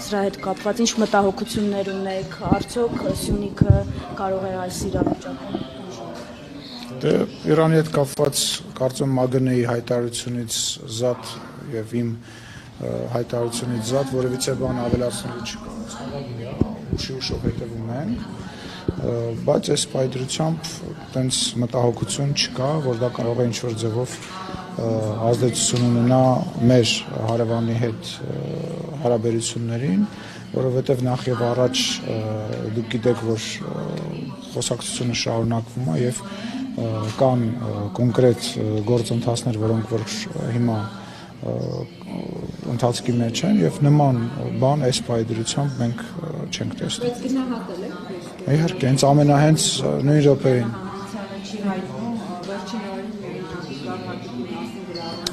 դրա հետ կապված ինչ մտահոգություններ ունեք, արդյոք Սյունիքը կարող է այս իրավիճակում։ Դե Իրանի հետ կապված կարծում ՄԱԳՆ-ի հայտարարությունից զատ եւ իմ հայտարարությունից զատ որևիցե բան ավելացնելու չկա։ Ուշով հետևում ենք, բայց այս պայծրությամբ տենց մտահոգություն չկա, որ դա կարող է ինչ-որ ձևով ազդեցություն ունենա մեր հարևանի հետ հարաբերություններին, որովհետև նախ եւ առաջ դուք գիտեք, որ խոսակցությունը շարունակվում է եւ կան կոնկրետ գործընթացներ, որոնք որ հիմա ընթացքի մեջ են եւ նման բան այս պայծրությամբ մենք չենք տեսնում։ Բայց գնահատել եք։ Իհարկե, հենց ամենահենց նույն րոպեին։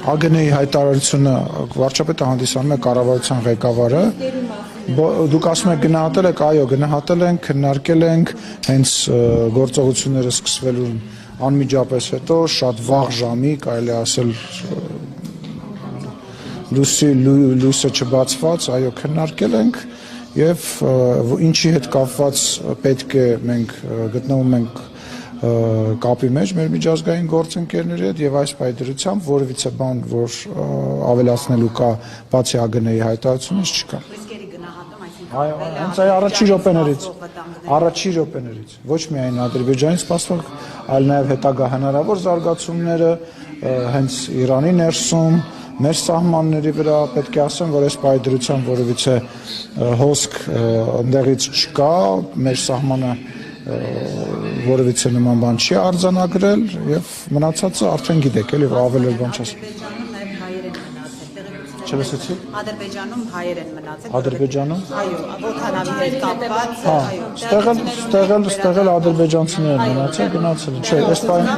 ԱԳՆ-ի հայտարարությունը վարչապետը հանդիսանում է կառավարության ղեկավարը։ Դուք ասում եք գնահատել եք, այո, գնահատել ենք, քննարկել ենք, հենց գործողությունները սկսվելուն անմիջապես հետո շատ վաղ ժամի, կարելի ասել լույսը չբացված, այո, քննարկել ենք եւ ինչի հետ կապված պետք է մենք գտնվում ենք կապի մեջ մեր միջազգային գործընկերների հետ եւ այս պայծրությամբ որևիցե բան, որ ավելացնելու կա բացի ԱԳՆ-ի հայտարարությունից չկա։ Ռիսկերի գնահատում, այսինքն Այո, հենց այ առաջին րոպեներից ոչ միայն Ադրբեջանից սպասվող, այլ նաեւ հետագա հնարավոր զարգացումները հենց Իրանի ներսում մեր սահմանների վրա պետք է ասեմ, որ այս պայծրությամբ որևիցե հոսք ընդեղից չկա, մեր սահմանը որևիցե նման բան չի արձանագրել եւ մնացածը արդեն գիտեք, էլի ավել բան չասեմ։ Չլսեցի։ Ադրբեջանում հայեր են մնացել։ Ադրբեջանում։ Այո, ոտանավի հետ կապված, այո։ Ստեղել ադրբեջանցիներ են մնացել, գնացել են։ Չէ, այս բանը։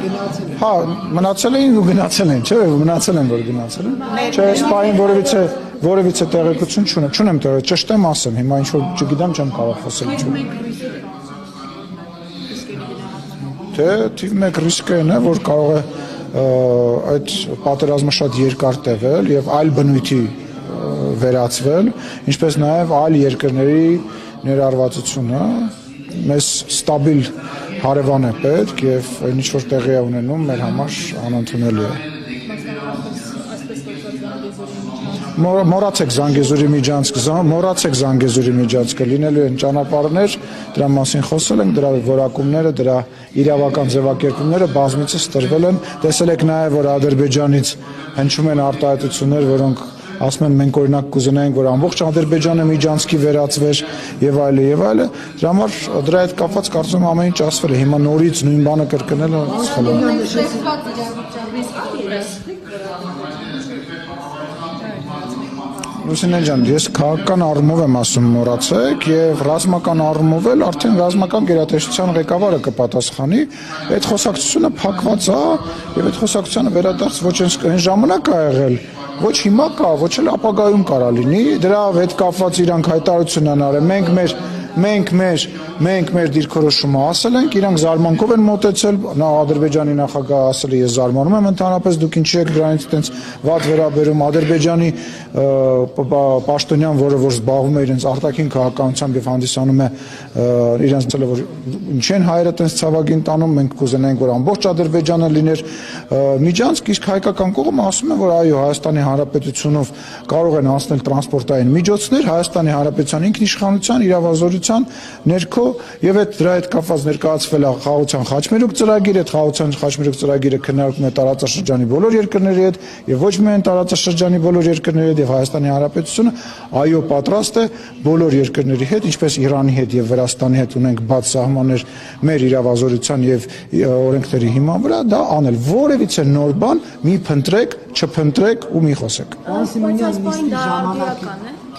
Հա, մնացել էին ու գնացել են, չէ, մնացել են, որ գնացել են։ Չէ, այս բանը որևիցե տեղեկություն չունեմ տեղը, ճիշտ եմ ասեմ, հիմա ինչ որ չգիտեմ, չեմ կարող խոսել ինչ։ Թե թիվ 1 ռիսկն է, որ կարող է այդ պատերազմը շատ երկար տևել եւ այլ բնույթի վերածվել, ինչպես նաեւ այլ երկրների ներառվածությունը մեզ ստաբիլ հարևան է պետք եւ այն ինչ որ տեղի է ունենում մեր համար անընդունելի է։ Մոռացեք Զանգեզուրի միջանցքը, լինելու են ճանապարհներ, դրա մասին խոսել ենք, դրա որակումները, դրա իրավական ձևակերպումները բազմիցս տրվել են, տեսել եք նաև, որ Ադրբեջանից հնչում են արտահայտություններ, որոնք ասում են մենք օրինակ կուզենայինք, որ ամբողջ Ադրբեջանը միջանցքի վերածվեր եւ այլը, դրա համար դրա հետ կապված կարծում եմ ամեն ինչ ասվել է, հիմա նորից նույն բանը կրկնելը սխալ է։ Լուսինե ջան, ես քաղաքական առումով եմ ասում մոռացեք եւ ռազմական առումով էլ արդեն ռազմական գերատեսչության ղեկավարը կպատասխանի, այդ խոսակցությունը փակված է եւ այդ խոսակցությանը վերադարձ ոչ այն ժամանակ ա եղել, ոչ հիմա կա, ոչ էլ ապագայում կարա լինի, դրա հետ կապված իրանք հայտարարություն են արել, մենք մեր դիրքորոշումը ասել ենք, իրանք զարմանքով են մոտեցել, Ադրբեջանի նախագահը ասել է ես զարմանում եմ ընդհանրապես դուք ինչի եք դրանից այդպես վատ վերաբերում, Ադրբեջանի պաշտոնյան, որը որ զբաղվում է իրենց արտաքին քաղաքականությամբ եւ հանդիսանում է իրենց ցելը, որ ինչ են հայերը այդպես ցավագին տանում, մենք կուզենայինք, որ ամբողջ Ադրբեջանը լիներ միջանցք, իսկ հայկական կողմը ասում է, որ այո, Հայաստանի Հանրապետությունով կարող են անցնել տրանսպորտային միջոցներ, Հայաստանի Հանրապետության ինքնիշխանության, իրավազորության ներքո եւ այդ դրա հետ կապված ներկայացվել է խաղաղության խաչմերուկ ծրագիրը, այդ խաղաղության խաչմերուկ ծրագիրը քննարկվում է տարածաշրջանի բոլոր երկրների հետ եւ ոչ միայն տարածաշրջանի բոլոր երկրների հետ եւ Հայաստանի Հանրապետությունը այո պատրաստ է բոլոր երկրների հետ, ինչպես Իրանի հետ եւ Վրաստանի հետ ունենք բաց սահմաններ մեր իրավազորության եւ օրենքների հիման վրա, դա անել որևիցե նոր բան մի փնտրեք, չփնտրեք ու մի խոսեք։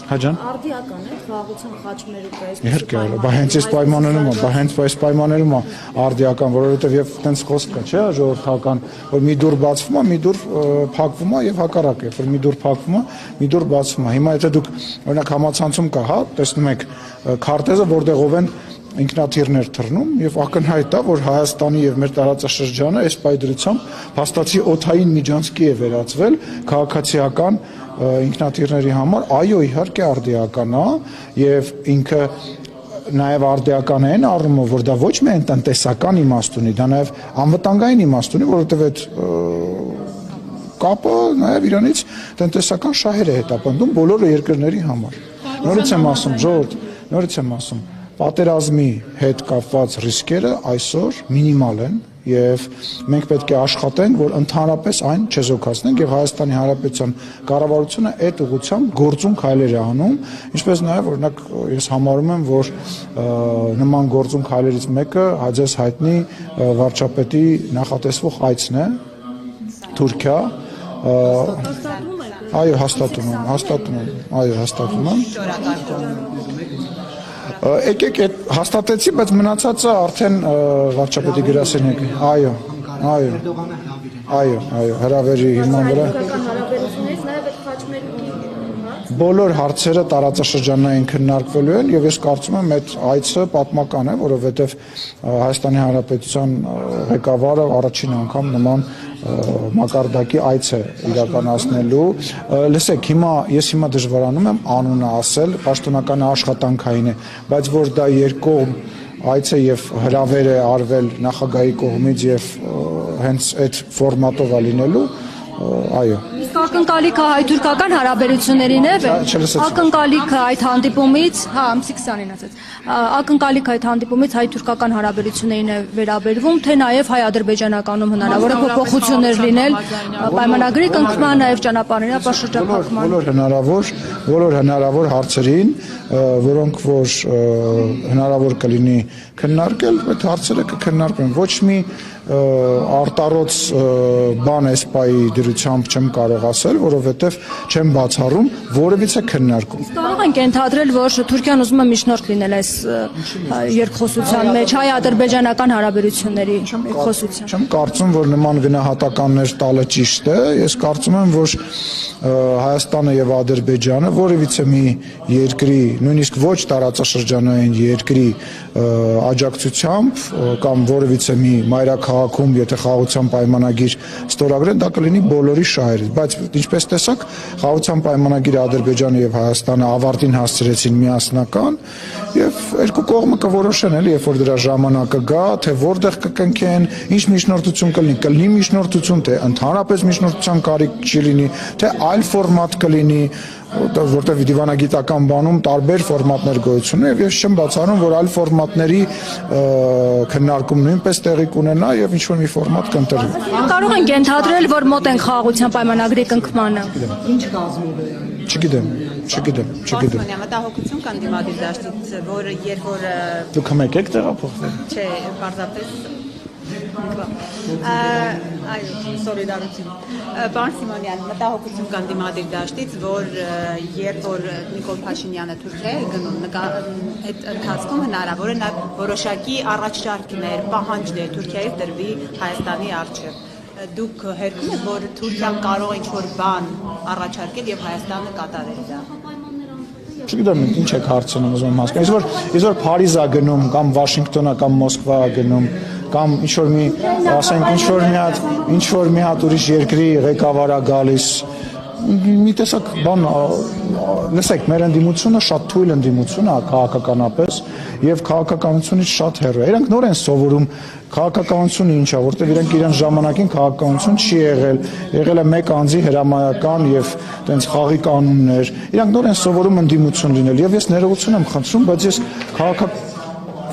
Հաջան։ Արդիական է խաղաղության խաչմերուկը այս։ Իհարկե, բա հենց այս պայմաններում է արդիական, որովհետև եւ տենց խոսք կա, չէ՞, ժողովրդական, որ մի դուր բացվում է, մի դուր փակվում է եւ հակառակը, որ մի դուր փակվում է, մի դուր բացվում է։ Հիմա եթե դուք օրինակ համացանցում կա, հա, տեսնում եք քարտեզը, որտեղով են ինքնաթիռներ թռնում եւ ակնհայտ է, որ Հայաստանի եւ մեր տարածաշրջանը այս պայծրությամբ հաստատի օթային միջանցքի է վերածվել քաղաքացիական ինքնաթիռների համար, այո, իհարկե արդիական է եւ ինքը նաև արդիական է այն առումով, որ դա ոչ միայն տնտեսական իմաստ ունի, դա նաև անվտանգային իմաստ ունի, որովհետև այդ կապը նաև իրանից տնտեսական շահեր է հետապնդում բոլոր երկրների համար։ Նորից եմ ասում, ժողովուրդ, նորից եմ ասում, պատերազմի հետ կապված ռիսկերը այսօր մինիմալ են եւ մենք պետք է աշխատենք, որ ընդհանրապես այն չեզոքացնենք եւ Հայաստանի Հանրապետության կառավարությունը այդ ուղղությամբ գործուն քայլեր է անում, ինչպես նաեւ օրինակ ես համարում եմ, որ նման գործուն քայլերից մեկը հաջես հայտնի վարչապետի նախատեսվող այցն է Թուրքիա, այո, հաստատում եմ։ Եկեք այդ հաստատեցի, բայց մնացածը արդեն վարչապետի գրասենյակի։ Այո, հրավերի հիման վրա։ Բոլոր հարցերը տարածաշրջանային քննարկվելու են եւ ես կարծում եմ այդ այցը պատմական է, որովհետեւ Հայաստանի Հանրապետության ղեկավարը առաջին անգամ նման մակարդակի այց է իրականացնելու։ Լսեք, ես հիմա դժվարանում եմ անունը ասել, պաշտոնական աշխատանքային է, բայց որ դա երկկողմ այց է եւ հրավեր է արվել նախագահի կողմից եւ հենց այդ ֆորմատով է լինելու, այո։ Իսկ ակնկալիքը հայ-թուրքական հարաբերություններին է, ակնկալիքը այդ հանդիպումից, ամսի 20-ին ասած, ակնկալիքը այդ հանդիպումից հայ-թուրքական հարաբերություններին է վերաբերվում, թե նաև հայ-ադրբեջանականում հնարավոր է փոփոխություններ լինել, պայմանագրի կնքման, նաև ճանապարհների ապաշրջափակման։ Բոլոր հնարավոր հարցերին, որոնք որ հնարավոր կլինի քննարկել, այդ հարցերը կքննարկվեն։ Ոչ մի արտառոց բան էսպայի դրությամբ չեմ կարող ասել, որովհետև չեմ բացառում որևիցե քննարկում։ Կարող ենք ենթադրել, որ Թուրքիան ուզում է միջնորդ լինել այս երկխոսության մեջ, հայ-ադրբեջանական հարաբերությունների երկխոսության։ Չեմ կարծում, որ նման գնահատականներ տալը ճիշտ է։ Ես կարծում եմ, որ Հայաստանը եւ Ադրբեջանը որևիցե մի երկրի, նույնիսկ ոչ տարածաշրջանային երկրի աջակցությամբ կամ որևիցե մի մայրաքաղաքում, եթե խաղաղության պայմանագիր ստորագրեն, դա կլինի բոլորի շահերից, բայց ինչպես տեսակ, խաղաղության պայմանագիրը Ադրբեջանը եւ Հայաստանը ավարտին հասցրեցին միասնական եւ երկու կողմը կորոշեն էլի, երբ որ դրա ժամանակը գա, թե որտեղ կկնքեն, ինչ միջնորդություն կլինի միջնորդություն, թե ընդհանրապես միջնորդության կարիք չի լինի, թե այլ ֆորմատ կլինի, որտեղ դիվանագիտական բանում տարբեր ֆորմատներ գոյություն ունեն եւ ես չեմ բացառում, որ այլ ֆորմատների քննարկում նույնպես տեղի կունենա եւ ինչ որ մի ֆորմատ կընտրվի։ Կարող ենք ենթադրել, որ մոտ են խաղաղության պայմանագրի կնքմանը։ Ինչ կազմով է։ Չգիտեմ։ Մտահոգություն կան դիմադիր դաշտից, որը երբ որ դուք հմեկ եք տեղափոխվել։ Չէ, պարզապես այո, սոլիդարություն։ Պարոն Սիմոնյան, մտահոգություն կան դիմադիր դաշտից, որ երբ որ Նիկոլ Փաշինյանը Թուրքիա է գնում, այդ ընթացքում հնարավոր է նա որոշակի առաջարկներ, պահանջներ Թուրքիայից դրվի Հայաստանի առջև։ Դուք հերքում եք, որ Թուրքիան կարող է ինչ-որ բան առաջարկել եւ Հայաստանը կատարել դա։ Չգիտեմ ինչ եք հարցնում, ուզում եմ հասկանալ։ Իսկ որ Փարիզ է գնում կամ Վաշինգտոն է կամ Մոսկվա է գնում կամ ինչ որ մի, ասենք ինչ որ մի հատ ուրիշ երկրի ղեկավար է գալիս, մի տեսակ բան, լսեք, մեր ընդդիմությունը շատ թույլ ընդդիմություն է քաղաքականապես եւ քաղաքականությունից շատ հեռու է։ Իրանք նոր են սովորում քաղաքականությունը ինչ է, որտեղ իրանք իրենց ժամանակին քաղաքականություն չի եղել է մեկ անձի հրամայական եւ տենց խաղի կանոններ։ Իրանք նոր են սովորում ընդդիմություն լինել եւ ես ներողություն եմ խնդրում, բայց ես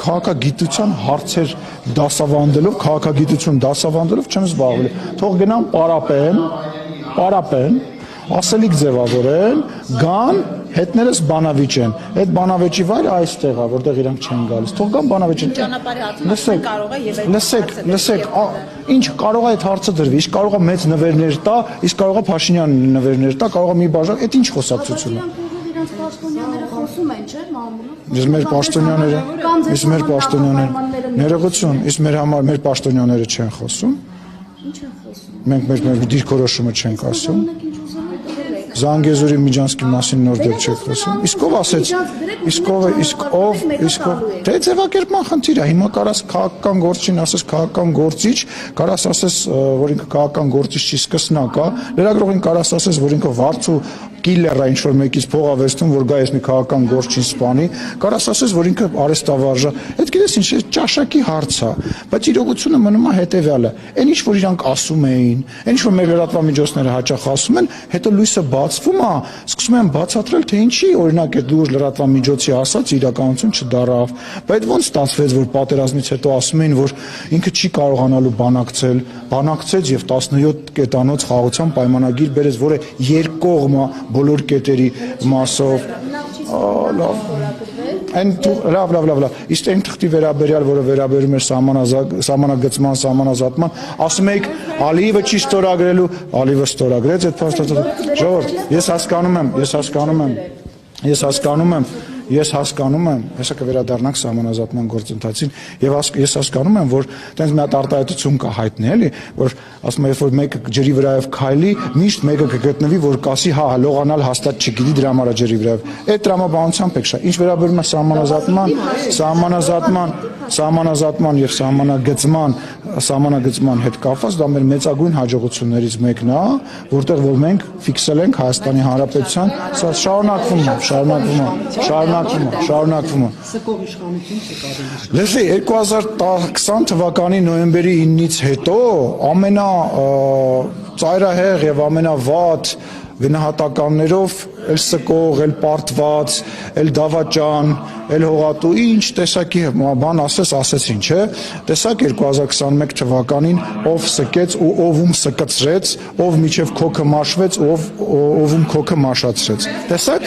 քաղաքագիտության հարցեր դասավանդելով չեմ զբաղվել։ Թող գնան պարապեն, ասելիք ձևավորեն, գան, հետներս բանավիճեն։ Այդ բանավեճի վայրը այստեղ է, որտեղ իրանք չեն գալիս։ Թող գան բանավիճեն։ Ճանապարհի հացում կարող է եւ այդ լսեք, ինչ կարող է այդ հարցը դրվի, իսկ կարող է մեծ նվերներ տա, իսկ կարող է Փաշինյանը նվերներ տա, կարող է մի բաժան, այդ ինչ խոսակցություն է։ Պաշտոնյաները խոսում են, չէ՞, մամուլով։ Իսկ մեր պաշտոնյաները, ներողություն, իսկ մեր պաշտոնյաները չեն խոսում։ Ինչ են խոսում։ Մենք մեր դիրքորոշումը չենք ասում։ Զանգեզուրի Միջանցքի մասին նոր դեպք չեք խոսում։ Իսկ ով ասեց, դե ձևակերպման խնդիր է, հիմա կարաս քաղաքական գործին ասես քաղաքական գործիչ, կարաս ասես, որ ինքը քաղաքական գործիչ չի, սկսնակ է, լրագրողին կարաս ասես, որ ինքը վարձու կիլլերա ինչ որ մեկից փող ավեստում, որ գա ես մի քաղաքական գործ չի սպանի, կարաս ասես, որ ինքը արեստավարժ է։ Այդ գիտես ինչ, ճաշակի հարց է, բայց իրողությունը մնում է հետևյալը։ Այն ինչ որ իրանք ասում էին, այն ինչ որ մեր լրատվամիջոցները հաճախ ասում են, հետո լույսը բացվում է, սկսում են բացատրել, թե ինչի օրինակ այդ լուրջ լրատվամիջոցի ասած իրականություն չդարավ։ Բայց ոնց ստացվեց, որ պատերազմից հետո ասում էին, որ ինքը չի կարողանալու բանակցեց եւ 17 կետանոց խաղաղության պայմանագիր բերեց, որը երկկողմ բոլոր կետերի մասով լավ այն լավ իսկ այն թղթի վերաբերյալ, որը վերաբերում էր սահմանագծման, սահմանազատման, ասում եք Ալիևը չի ստորագրելու, Ալիևը ստորագրեց այդ փաստաթղթը։ Ժողովուրդ, ես հասկանում եմ, հեսա կվերադառնանք սահմանազատման գործընթացին եւ ես հասկանում եմ, որ տենց մի հատ արտահայտություն կա հայտնի էլի, որ ասում է, երբ որ մեկը ջրի վրայով քայլի, միշտ մեկը կգտնվի, որ կասի, հա, լողանալ հաստատ չգիտի, դրա համար է ջրի վրայով։ Այդ տրամաբանությամբ եք շա։ Ինչ վերաբերում է սահմանազատման եւ սահմանագծման հետ կապված, դա մեր մեծագույն հաջողություններից մեկն է, որտեղ որ մենք ֆիքսել ենք Հայաստանի Հանրապետության, սա շարունակվում է։ Սկող իշխանություն չկա։ Լսի, 2020 թվականի նոյեմբերի 9-ից հետո ամենածայրահեղ եւ ամենավատ գնահատականներով էլ սկող, էլ պարտված, էլ դավաճան, էլ հողատու, ինչ տեսակի բան ասեցին, չէ։ Տեսակ 2021 թվականին ով սկեց ու ովում սկծրեց, ով միջև քոքը մաշվեց, ովում քոքը մաշացրեց։ Տեսակ։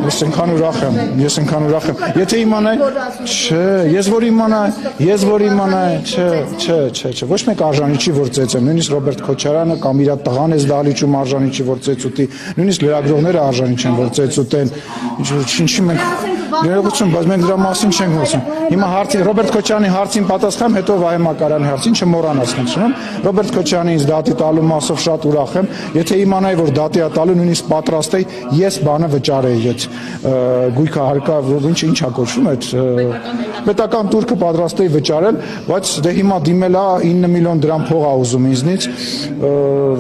Ես այնքան ուրախ եմ։ Եթե իմանայի, չէ, ես որ իմանայի, չէ, ոչ մեկ արժանի չի որ ծեծեմ, նույնիսկ Ռոբերտ Քոչարյանը կամ իր տղան էս դահլիճում արժանի չի որ ծեծուտի, նույնիսկ լրագրողները արժանի չեն որ ծեծուտեն, ինչի մենք ներողություն, բայց մենք դրա մասին չենք խոսում։ Հիմա հարցի Ռոբերտ Քոչարյանի հարցին պատասխան, հետո Վահե Մակարյանի հարցին չմոռանաս խնդրում։ Ռոբերտ Քոչարյանին դատի տալու մասով շատ ուրախ եմ, եթե իմանայի որ դատի է տալու, նույնիսկ պատրաստ էի, ես բանը վճարեի այդ գույքը հարկա, ինչա կոչվում այդ պետական турքը պատրաստ էի վճարել, բայց դե հիմա դիմել է 9 միլիոն դրամ փող ա ուզում ինձնից,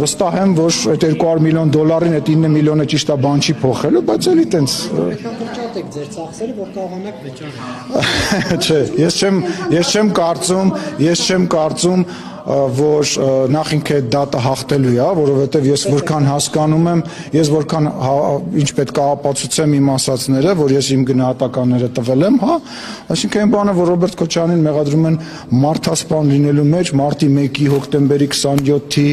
վստահ եմ, որ այդ 200 միլիոն դոլարին այդ 9 միլիոնը ճիշտ է բան չի փոխելու, բայց էլի տենց Եք ձեր ծախսերը, որ կարողանաք վճարել։ Չէ, ես չեմ կարծում, որ նախ ինքը այդ դատը հաղթելու է, որովհետև ես որքան հասկանում եմ, ես որքան ինչ պետք է ապացուցեմ իմ ասածները, որ ես իմ գնահատականները տվել եմ, հա, այսինքն այն բանը, որ Ռոբերտ Քոչարյանին մեղադրում են մարդասպան լինելու մեջ, մարտի 1-ի հոկտեմբերի 27-ի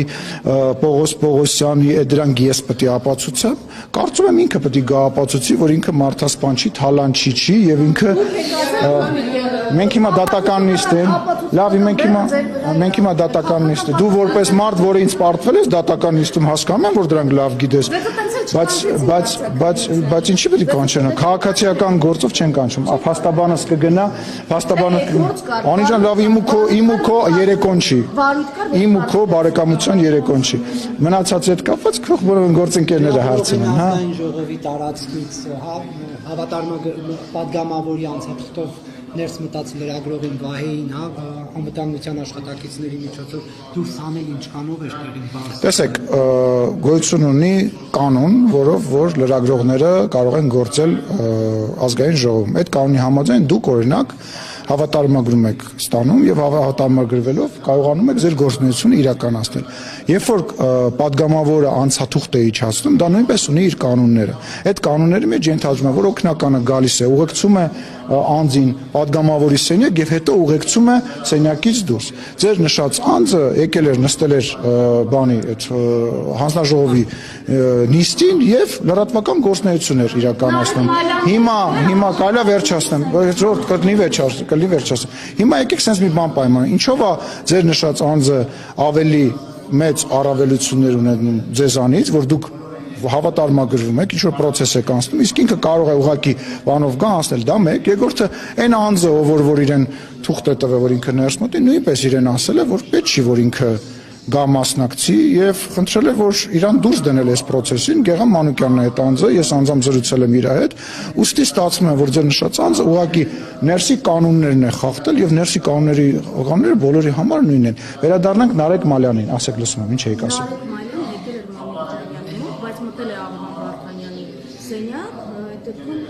Պողոս Պողոսյանի դրանք ես պետք է ապացուցեմ, կարծում եմ ինքը պետք է գա ապացուցի, որ ինքը մարդասպան չի, թալանչի չի եւ ինքը մենք հիմա դատական նիստ ենք, լավ, մենք հիմա դատական նիստ է։ Դու որպես մարդ, որը ինձ պարտվել ես դատական նիստում, հասկանում եմ, որ դրանք լավ գիտես, բայց ինչի պետք է կանչեն, քաղաքացիական գործով չեն կանչում, փաստաբանս կգնա, անիջան լավ իմ ու քո երեկոն չի, իմ ու քո բարեկամության երեկոն չի, մնացած հետ կապված քո գործընկերները հարցնում, հա։ Ժողովի տարածքից պատգամավորի անցափոխով ներս մտած լրագրողին Վահեին, հա, անվտանգության աշխատակիցների միջոցով դուրս հանել ինչքանով էր տեղին բաց։ Տեսեք, գոյություն ունի կանոն, որով որ լրագրողները կարող են գործել ազգային ժողովում։ Այդ կանոնի համաձայն դուք օրինակ հավատարմագրում եք ստանում եւ հավատարմագրվելով կարողանում եք ձեր գործունեությունը իրականացնել։ Երբ որ падգամավորը անցաթուղթ է իջացնում, դա նույնպես ունի իր կանոնները։ Այդ կանոնների մեջ ենթադրում է, որ օգնականը գալիս է, ուղեկցում է անձին падգամավորի սենյակ եւ հետո ուղեկցում է սենյակից դուրս։ Ձեր նշած անձը եկել էր նստել էր բանի այդ հանձնաժողովի նիստին եւ լրատվական գործունեություն էր իրականացնում։ Հիմա կարելի է վերջացնեմ, ժողովուրդ կլինի վերջացնեմ։ Հիմա եկեք sense մի բան պայման։ Ինչով է ձեր նշած անձը ավելի մեծ առավելություններ ունենում ձեզանից, որ դուք հավատարմագրվում եք, ինչ-որ պրոցես եք անցնում, իսկ ինքը կարող է ուղղակի բանով գա անցնել, դա մեկ, երկրորդը այն անձը, որ իրեն թուղթ է տվել, որ ինքը ներս մտի, նույնպես իրեն ասել է, որ պետք չի, որ ինքը գա մասնակցի եւ խնդրել է, որ իրան դուրս դնել այս process-ին, Գեգամ Մանուկյանն է այդ անձը, ես անձամբ զրուցել եմ իր հետ, ուստի ստացվում է, որ ձեր նշած անձը ուղղակի ներսի կանոններն է խախտել եւ ներսի կանոնները բոլորի համար նույնն են։ Վերադառնանք Նարեկ Մալյանին, ասեք լսում եմ, ինչ եք ասում։ սենյակ, այդ դեպքում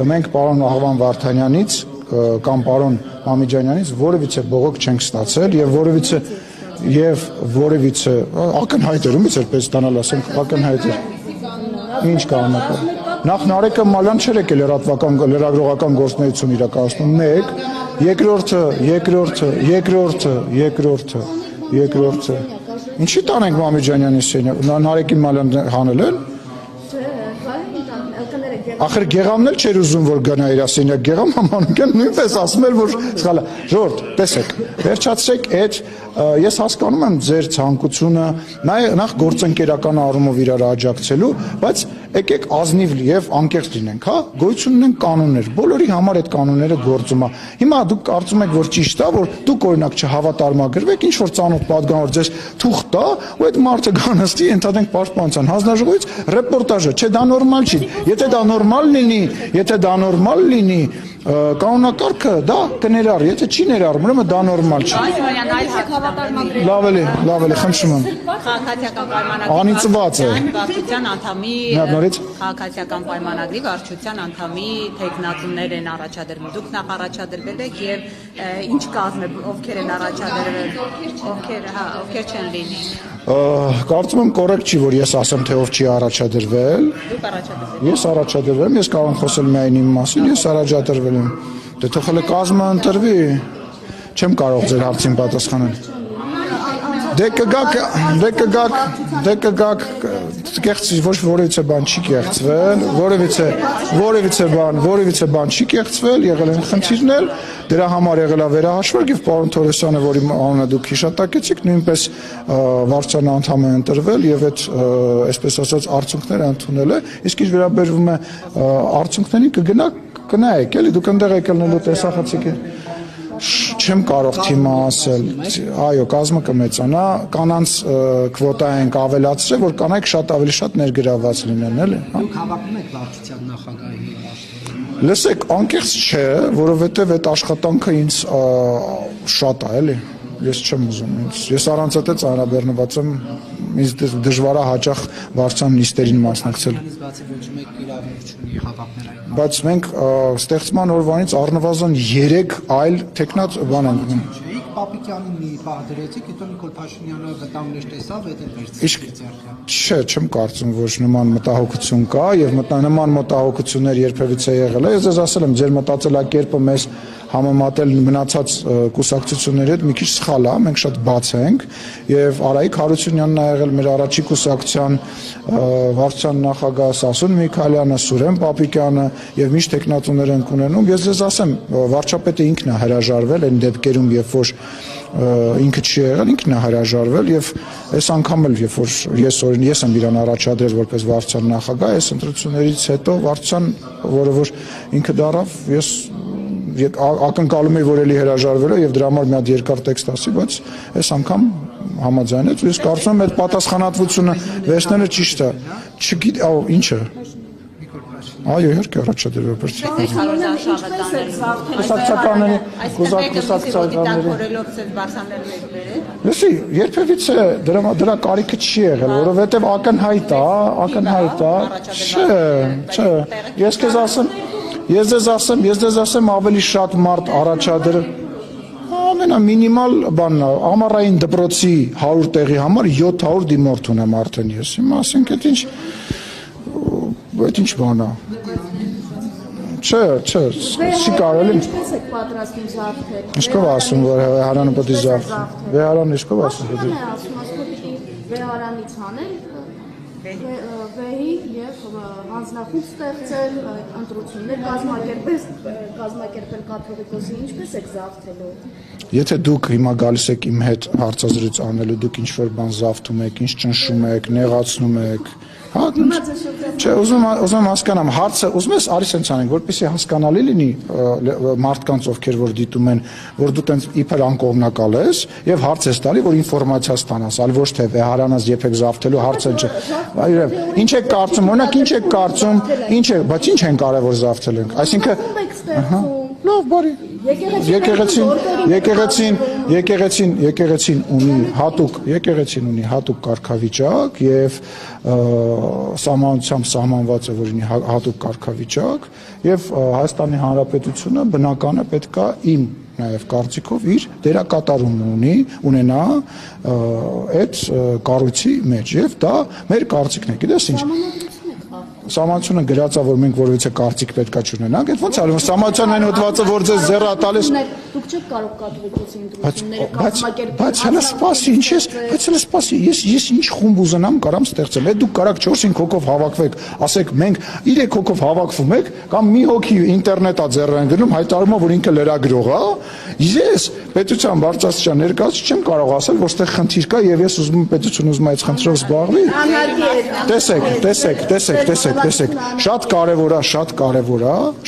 Մենք պարոն Աղվան Վարդանյանից կամ պարոն Մամիջանյանից որևիցե բողոք չենք ստացել եւ որևիցե ակնհայտ էր, ումից էր պես ստանալ, ասենք ակնհայտ էր։ Ինչ կանոնը։ Նախ Նարեկը Մալյան չէր եկել լրագրողական գործունեություն իրականացնում, մեկ, երկրորդը։ Ինչի տանենք Մամիջանյանի սենյակ, Նարեկին Մալյան հանել են։ Ախր Գեղամն էլ չէր ուզում որ գնա իր սենյակ, Գեղամ Մանուկյան նույնպես ասում էր որ սխալ է։ Ժողովուրդ, տեսեք, վերջացրեք այդ ես հասկանում եմ ձեր ցանկությունը նախ գործընկերական առումով իրար աջակցելու, բայց եկեք ազնիվ եւ անկեղծ լինենք, հա, գոյություն ունեն կանոններ, բոլորի համար այդ կանոնները գործում է։ Հիմա դուք կարծում եք որ ճիշտ է, որ դուք օրինակ չհավատարմագրվեք, ինչ որ ծանոթ պատգամավոր ձեզ թուղթ տա, ու այդ մարդը գանստի ընդհանրենք պաշտպանության հանձնաժողովից ռեպորտաժը, չէ, դա նորմալ չի։ Եթե դա նորմալ լինի, կանոնակարգը դա կներառ, եթե չի ներառում, ուրեմն դա նորմալ չի։ Լավ էլի, խնդրում եմ։ Քաղաքացիական պայմանագրի Անիծված է։ վարչության անդամի քաղաքացիական պայմանագրի վարչության անդամի տեխնատուներ են առաջադրվում։ Դուք նախ առաջադրվել եք եւ ինչ կազմ է, ովքեր են առաջադրվել, ովքեր չեն լինի։ Կարծում եմ կոռեկտ չի, որ ես ասեմ, թե ով չի առաջադրվել։ Դուք առաջադրվել Ես առաջադրվել եմ, ես կարող եմ խոսել միայն իմ մասին, ես առաջադրվել եմ։ Դե թողել է կազմը ընտրվի, չեմ կարող ձեր հարցին պատասխանել։ Դե կգաք, կեղծ ոչ որևիցե բան չի կեղծվել, որևիցե բան չի կեղծվել, եղել են խնդիրներ, դրա համար եղել է վերահաշվարկ եւ պարոն Թորոսյանը, որի անունը դուք հիշատակեցիք, նույնպես վարչության անդամ է ընտրվել եւ այդ այսպես ասած արդյունքները ընդունել է, իսկ ինչ վերաբերվում է արդյունքներին կգնայեք, էլի դուք այնտեղ եկել նելու տեսախցիկ Չեմ կարող թիմը ասել, այո, կազմը կմեծանա, կանանց քվոտա ենք ավելացրել, որ կանայք ավելի շատ ներգրավված լինեն, էլի։ Դուք հավակնում եք վարչության նախագահի աշխատանքը։ Լսեք, անկեղծ չէ, որովհետև այդ աշխատանքը ինձ շատ է, էլի։ Ես չեմ ուզում, ես առանց այդ ծանրաբեռնված եմ, ինձ դժվար է հաճախ վարչության նիստերին մասնակցել։ Բայց մենք ստեղծման օրվանից առնվազն 3 այլ տեխնատ բան ենք ունում։ Պապիկյանին մի բան դրեցիք, հետո Նիկոլ Փաշինյանը վտանգներ տեսավ, այդ էլ վերցրեց ձեռքը։ Չէ, չեմ կարծում, որ նման մտահոգություն կա եւ նման մտահոգություններ երբևիցե եղել է։ Ես ձեզ ասել եմ, ձեր մտածելակերպը մեզ համեմատել մնացած կուսակցությունների հետ մի քիչ սխալ է, մենք շատ բաց ենք եւ Արայիկ Հարությունյանն ա եղել մեր առաջի կուսակցության վարչության նախագահ Սասուն Միքայելյանը, Սուրեն Պապիկյանը եւ միշտ տեխնատուներ են ունենում։ Ես ձեզ ասեմ, վարչապետը ինքն է հրաժարվել այն դեպքերում, երբ որ ինքը չի եղել, ինքն է հրաժարվել եւ այս անգամ էլ երբ որ ես եմ իրան առաջադրել որպես վարչության նախագահ, այս ընտրություններից հետո վարչության, որը որ ինքը դարավ, ես ակնկալում էի, որ էլի հրաժարվել է եւ դրա համար մի հատ երկար տեքստ ասի, բայց այս անգամ համաձայնեց ու ես կարծում եմ այդ պատասխանատվությունը վերցնելը ճիշտ է։ Չգիտեմ, ինչը։ Այո, իհարկե առաջադրվել Լսի, երբևիցե դրա կարիքը չի եղել, որովհետև ակնհայտ է, չէ, ես ձեզ ասեմ ավելի շատ մարդ առաջադրել ամենամինիմալ բանն է, ամառային դպրոցի 100 տեղի համար 700 դիմորդ ունեմ արդեն ես, հիմա ասենք այդ ինչ բան է, չէ, չի կարելի Ինչպես եք պատրաստում զարդել։ Ինչքով ասում, որ վեհարանը պետք է զարդի։ Վեհարանը ինչքով ասում պետք է։ Ասում վեհարանից հանել, վեհի եւ հանձնախումբ ստեղծել, ընտրություններ կազմակերպել կաթողիկոսի, ինչպես եք զարդելու։ Եթե դուք հիմա գալիս եք իմ հետ հարցազրույց անելու, դուք ինչ որ բան զարդում եք, ինչ ճնշում եք, նեղացնում եք, հա, չէ, ուզում եմ հասկանամ, հարցը, ուզում ես արի սենց անենք, որպեսզի հասկանալի լինի մարդկանց, ովքեր որ դիտում են, որ դու տենց իբր անկողմնակալ ես եւ հարց ես տալի, որ ինֆորմացիա ստանաս, այլ ոչ թե վեհարանաս երբ եք զարդելու հարցը չէ։ Ինչ եք կարծում, օրինակ ինչ եք կարծում, բայց ինչ են կարևոր զարդել ենք, այսինքն լավ, բարի Եկեղեցին ունի հատուկ կարգավիճակ եւ սահմանությամբ սահմանված է որ ունի հատուկ կարգավիճակ եւ Հայաստանի Հանրապետությունը բնական է պետքա իմ նաև կարծիքով իր դերակատարումն ունենա այդ կառույցի մեջ եւ դա մեր կարծիքն է գիտես ինչ Սահմանությունը գրած է որ մենք որևիցե կարծիք պետքա չունենանք այդ ոնց արվում սահմանության այն հոդվածը որ ձեզ ձեռա տալիս Դուք չեք կարող կաթողիկոսի ընտրությունները բայց հələ սպասի ինչ ես բայց հələ սպասի ես ինչ խումբ ուզենամ կարամ ստեղծել այդ դուք կարաք 4-5 հոգով հավաքվեք ասեք մենք 3 հոգով հավաքվում եք կամ մի հոգի ինտերնետա ձեռան գնում հայտարարում որ ինքը լրագրող է ես պետության բարձրաստիճան ներկայացուցիչ չեմ կարող ասել որ ստեղ խնդիր կա եւ ես ուզում եմ պետությունը ուզում է այդ խնդրով զբաղվի տեսեք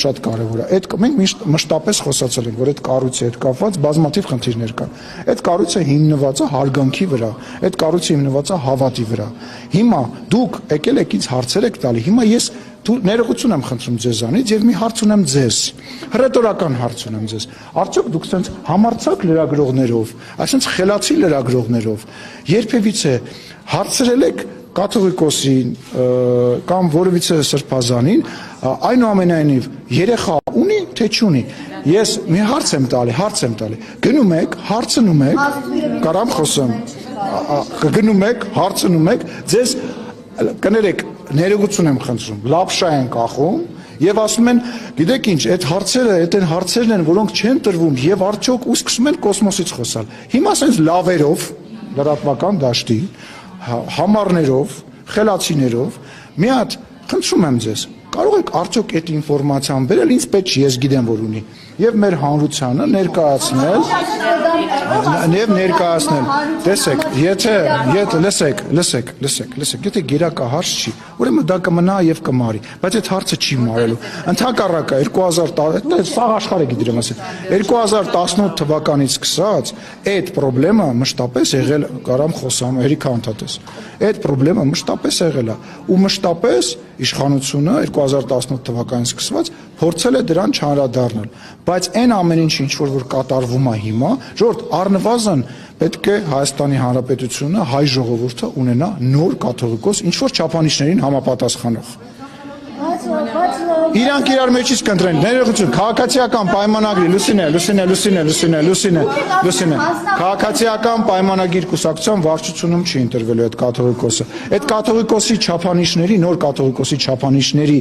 շատ կարեւոր է այդ մենք մշտապես խոսացել ենք որ այդ կառույցի հետ կապված բազմաթիվ խնդիրներ կան այդ կառույցը հիմնված է հարգանքի վրա այդ կառույցը հիմնված է հավատի վրա հիմա դուք եկել եք ինձ հարցեր եք տալի հիմա ես ներողություն եմ խնդրում ձեզանից եւ մի հարց ունեմ ձեզ հռետորական հարց ունեմ ձեզ արդյոք դուք sense համարցակ լրագրողներով այսինքն խելացի լրագրողներով երբևիցե հարցրել եք կաթողիկոսին կամ որևիցե սրբազանին այնուամենայնիվ երեխա ունի թե չունի ես մի հարց եմ տալի գնում եք հարցնում եք կարամ խոսեմ գնում եք հարցնում եք ձեզ կներեք ներողություն եմ խնդրում լապշա են կախում եւ ասում են գիտեք ինչ այդ հարցերն են որոնք չեն տրվում եւ արդյոք ու սկսում են կոսմոսից խոսալ հիմա ասենց լավերով լրատվական դաշտի համարներով խելացիներով մի հատ խնդրում եմ ձեզ կարող եք արդյոք այդ ինֆորմացիան բերել ինձ պետք չի ես գիտեմ որ ունի եւ մեր հանրությանը ներկայացնել տեսեք եթե եթե գերակահարց չի ուրեմն դա կմնա եւ կմարի բայց այդ հարցը չի մարելու ընդհակառակը 2010 սաղ աշխարհը գիտեմ ասել 2018 թվականից սկսած այդ խնդրեմը մշտապես եղել կարամ խոսամ Էրիկա Անտատես այդ խնդրեմը մշտապես եղել է ու մշտապես իշխանությունը 2018 թվականից սկսված փորձել է դրան չանդրադառնալ բայց այն ամեն ինչ որ կատարվում է հիմա ժողովուրդ առնվազն պետք է Հայաստանի Հանրապետությունը հայ ժողովուրդը ունենա նոր կաթողիկոս ինչ որ չափանիշներին համապատասխանող Իրանք իրար մեջից կընտրեն ներողություն քաղաքացիական պայմանագրի լուսինե քաղաքացիական պայմանագիր կուսակցության վարչությունում չի ընտրվելու այդ կաթողիկոսը այդ կաթողիկոսի չափանիշների նոր կաթողիկոսի չափանիշների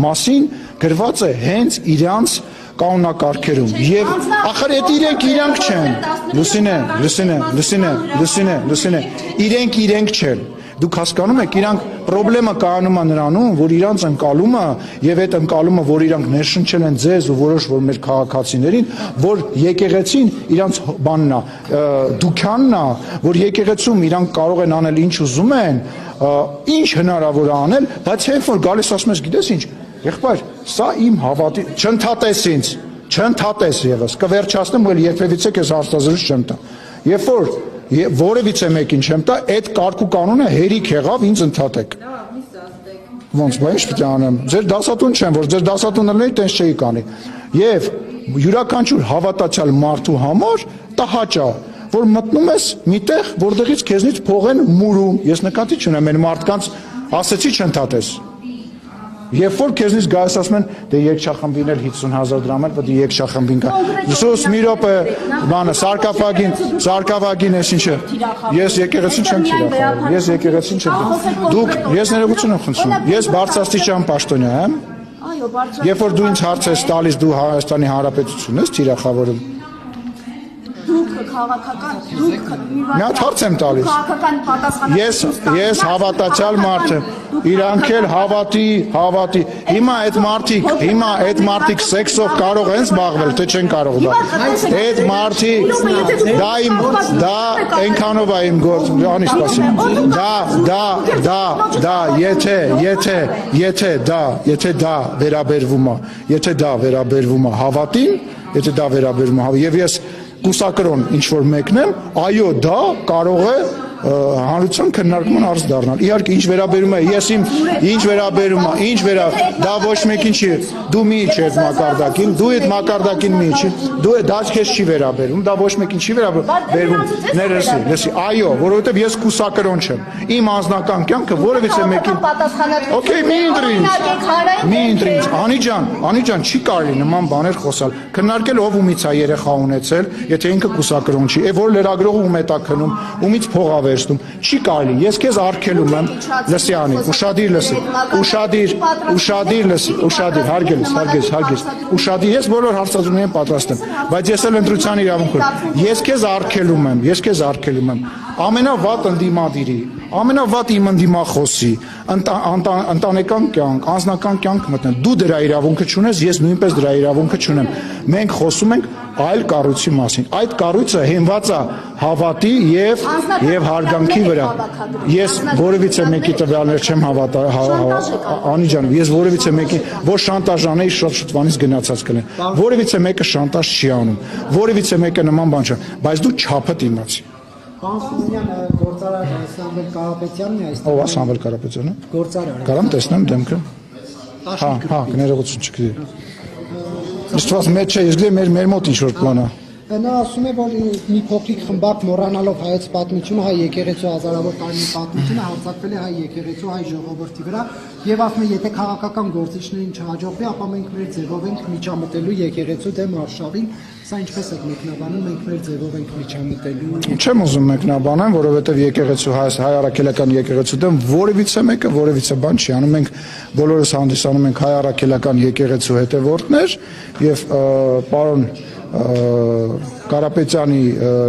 մասին գրված է հենց իրանց կանոնակարգերում եւ ախր այդ իրանք չեն լուսինե իրենք չեն դուք հասկանում եք իրանք խնդրեմը կայանում է նրանում որ իրանց ընկալումը եւ այդ ընկալումը որ իրանք ներշնչել են ձեզ ու որոշ որ մեր քաղաքացիներին որ եկեղեցին իրանց բանն է դուքյանն է որ եկեղեցում իրանք կարող են անել ինչ ուզում են ինչ հնարավոր է անել բայց երբ որ գալիս ասում ես գիտես ինչ եղբայր սա իմ հավատի չընդհատես եւս կվերջացնեմ ու երբևիցե քեզ հարցազրույց չեմ տա երբ որ որևիցե մեկին չեմ տա այդ կարգ ու կանոնը հերիք եղավ ինձ ընդհատեք ոնց բա ինչ պետք է անեմ ձեր դասատուն չեմ որ ձեր դասատունը լինի տենց չէի կանի եւ յուրաքանչյուր հավատացյալ մարդու համար տհաճ է որ մտնում ես միտեղ որտեղից քեզնից փող են մուրում ես նկատի չունեմ այն մարդկանց ասեցի չընդհատես Երբ որ քեզնից գայս ասում են դե երկչախմբին էլ 50000 դրամ էլ պետք է երկչախմբին կա Սուս մի րոպե բանը սարկավագին էս ինչը ես եկեղեցին չեմ թիրախավորում դուք ես ներողություն եմ խնդրում ես բարձրաստիճան պաշտոնյա եմ այո բարձր Երբ որ դու ինձ հարց ես տալիս դու Հայաստանի Հանրապետությունն ես թիրախավորում Դուք քաղաքական մի հատ հարց եմ տալիս քաղաքական պատասխան Ես հավատացյալ մարդ եմ իրանք էլ հավատի հիմա այդ մարդիկ սեքսով կարող են զբաղվել թե չեն կարող այդ մարդիկ դա այնքանով է իմ գործ անի սպասի դա եթե դա վերաբերվում է հավատին եթե դա վերաբերվում է եւ ես կուսակրոն ինչ որ մեկն եմ այո դա կարող է հանրության քննարկման հարց դառնալ։ Իհարկե ինչ վերաբերում է ես իմ դա ոչ մեկին չի, դու մի իջ այդ մակարդակին, դու այդ մակարդակին մի իջ, դու դա քեզ չի վերաբերում, դա ոչ մեկին չի վերաբերում, ներսի, այո, որովհետև ես կուսակրոն չեմ։ Իմ անձնական կյանքը որևիցե մեկին Okay, մի ընտրինց, Անիջան, չի կարելի նման բաներ խոսալ։ Քննարկել ով ումից է երեխա ունեցել, եթե ինքը կուսակրոն չի, որ լրագրողը ում է տա քնում, ումից փող ա վերցնում, չի կարելի։ Ես քեզ արգելում եմ, լսի Անի, ուշադիր, հարգես, ուշադիր, ես բոլոր հարցազրույցներին պատրաստ եմ, բայց ես էլ ընտրության իրավունք ունեմ։ Ես քեզ արգելում եմ, ամենավատ ընդդիմադիրի, ամենավատ իմ ընդդիմախոսի, ընտանեկան կյանք, անձնական կյանք մտնել, դու դրա իրավունքը չունես, ես նույնպես դրա իրավունքը չունեմ։ Մենք խոսում ենք այլ կառույցի մասին։ Այդ կառույցը հիմնված է հավատի եւ հարգանքի վրա։ Ես որևիցե մեկի տվյալներ չեմ Անիջան, ես որևիցե մեկի ոչ շանտաժ անեի, շուտվանից գնացած կլեն։ Որևիցե մեկը շանտաժ չի անում, որևիցե մեկը նման բան չէ, բայց դու չափդ իմացի։ Պարոն Սիմոնյան, գործարար Սամվել Կարապետյանն է այստեղ։ Ո՞վ է Սամվել Կարապետյանը։ Գործարար։ Կարամ տեսնեմ դեմքը։ Հա, ներողություն չգիտի։ Իստված մեջ չէ, ես գիտեմ մեր մոտ ինչ որ պլան է։ Նա ասում է, որ մի փոքրիկ խմբակ մոռանալով հայոց պատմությունը, հայ եկեղեցու հազարավոր տարի պատմությունը հարձակվել է հայ եկեղեցու, հայ ժողովրդի վրա եւ ասում է, եթե քաղաքական գործիչներին չհաջողվի, ապա մենք մեր ձևով ենք միջամտելու եկեղեցու դեմ արշավին, սա ինչպես է մեկնաբանում, մենք մեր ձևով ենք միջամտելու։ Չեմ ուզում մեկնաբանեմ, որովհետեւ եկեղեցու հայ առաքելական եկեղեցու դեմ որևիցե մեկը որևիցե բան չի անում, մենք բոլորս հանդիսանում ենք հայ առաքելական եկեղեցու հետևորդներ եւ պարոն Կարապետյանի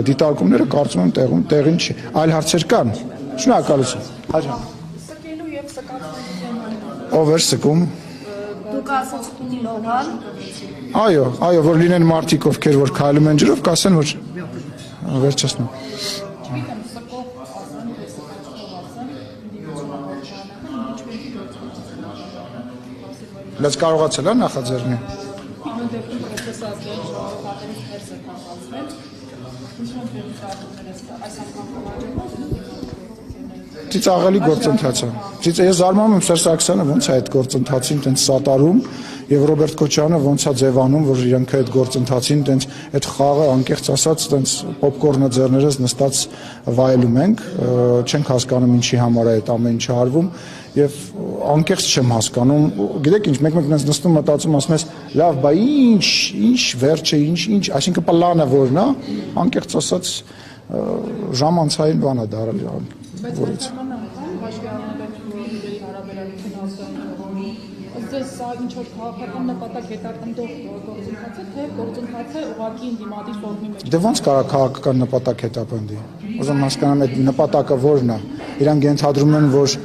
դիտարկումները կարծում եմ տեղին չի։ Այլ հարցեր կան։ Շնորհակալություն։ Հաջող։ Սկելու եւ սկացնելու։ Ով էր սկում։ Դուք ասացիք Լովան։ Այո, որ լինեն մարդիկ, ովքեր որ քայլում են ջրով, կասեն որ վերջացնում։ Բայց կարողացել է նախաձեռնել։ Ծիծաղելի գործընթաց է։ Ես զարմանում եմ Սերժ Սարգսյանը ոնց է այդ գործընթացին տենց սատարում եւ Ռոբերտ Քոչարյանը ոնց է ձևանում, որ իրենք այդ գործընթացին տենց այդ խաղը անկեղծ ասած տենց պոպկորնը ձեռներս նստած վայելում ենք, չենք հասկանում ինչի համար է այդ ամեն ինչը արվում եւ անկեղծ չեմ հասկանում։ Գիտեք ինչ, մեկ-մեկ նենց նստում մտածում ասում ես, լավ, բա ինչ վերջը, ինչ, այսինքն պլանը որն է, անկեղծ ասած ժամանցային բան է դարել որից։ Ձեզ սա ինչ որ քաղաքական նպատակ հետապնդող գործընթաց է, թե գործընթաց է ուղղակի ինդիմադիր ֆորմի մեջ։ Դե ո՞նց կարող քաղաքական նպատակ հետապնդի։ Ուզում հասկանամ այդ նպատակը որն է։ Իրանք ենթադրում են, որ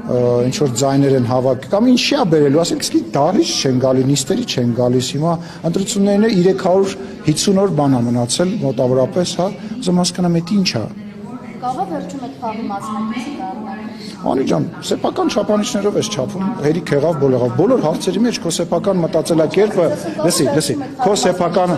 ինչ որ ձայներ են հավաք կամ ինչի է բերելու, ասենք իսկի դարից չեն գալի, նիստերի չեն գալիս, հիմա ընտրություններն 350 օր բան է մնացել մոտավորապես, հա, ուզում հասկանամ այդ ինչ է։ Կարող է վերջում այդ խաղի մասնակից դառնալ։ Անի ջան, սեփական չափանիշներով էս չափում, հերիք եղավ, բոլոր հարցերի մեջ քո սեփական մտածելակերպը, լսի, քո սեփական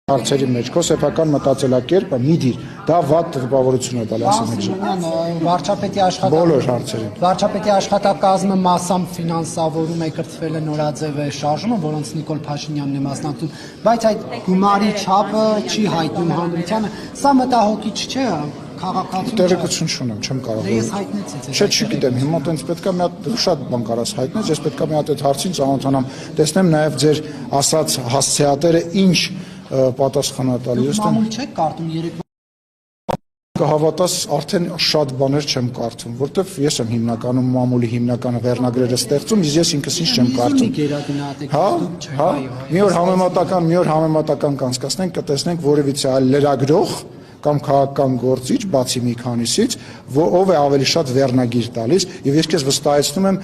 հարցերի մեջ քո սեփական մտածելակերպը մի դիր, դա վատ տպավորություն է տալիս ասեմ։ Վարչապետի բոլոր հարցերին։ Վարչապետի աշխատակազմը massամբ ֆինանսավորում է, կրծվել է նորաձև շարժումը, որոնց Նիկոլ Փաշինյանն է մասնակցում, բայց այդ գումարի չափը չի հայտնում հանրությանը, սա մտահոգիչ չէ։ Տեղեկություն չունեմ, չեմ կարող։ Ես հայտնեցի։ Չէ, չգիտեմ, հիմա տենց պետքա մի հատ շատ բան կարաս հայտնես, ես պետքա մի հատ այդ հարցին ծանոթանամ, տեսնեմ նաև ձեր ասած հասցեատերը ինչ պատասխան է տալիս։ Մամուլ չեք կարդում երեկվա։ Կհավատաս, արդեն շատ բաներ չեմ կարդում, որտեվ ես եմ հիմնականում մամուլի հիմնական վերնագրերը ստեղծում, իսկ ես ինքս ինչ չեմ կարդում։ Հա, մի օր համեմատական կանցկացնենք, կտեսնենք որևիցե այլ լրագրող կամ քաղաքական գործիչ, բացի մի քանիսից, ով է ավելի շատ վերնագիր տալիս, եւ ես քեզ վստահեցնում եմ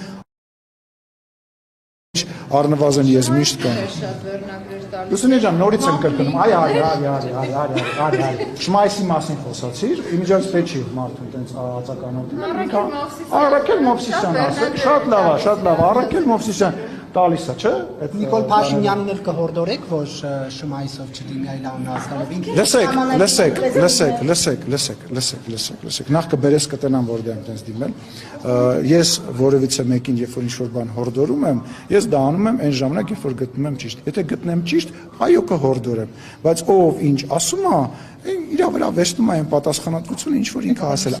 առնվազն ես միշտ կան։ Լուսինե ջան, նորից եմ կրկնում, արի, շմայսի մասին խոսացիր, իմիջից պետք չի մարդուն տենց ածականոտ։ Առաքել Մովսիսյան ասեք, շատ լավ, Առաքել Մովսիսյան, տալիս է, չէ՞։ Նիկոլ Փաշինյանին էլ կհորդորեք, որ Շմայիսով չդիմի այլ անհասկանալի։ Լսեք, նախ կբերես կտենամ որ դեմ տենց դիմել։ Ես որևիցե մեկին երբ որ ինչ-որ բան հորդորում եմ, ես դա անում եմ այն ժամանակ, երբ որ գտնում եմ ճիշտ։ Եթե գտնեմ ճիշտ, այո կհորդորեմ, բայց ով ինչ ասում է, իր վրա վերցնում է այն պատասխանատվությունը, ինչ որ ինքը ասել է։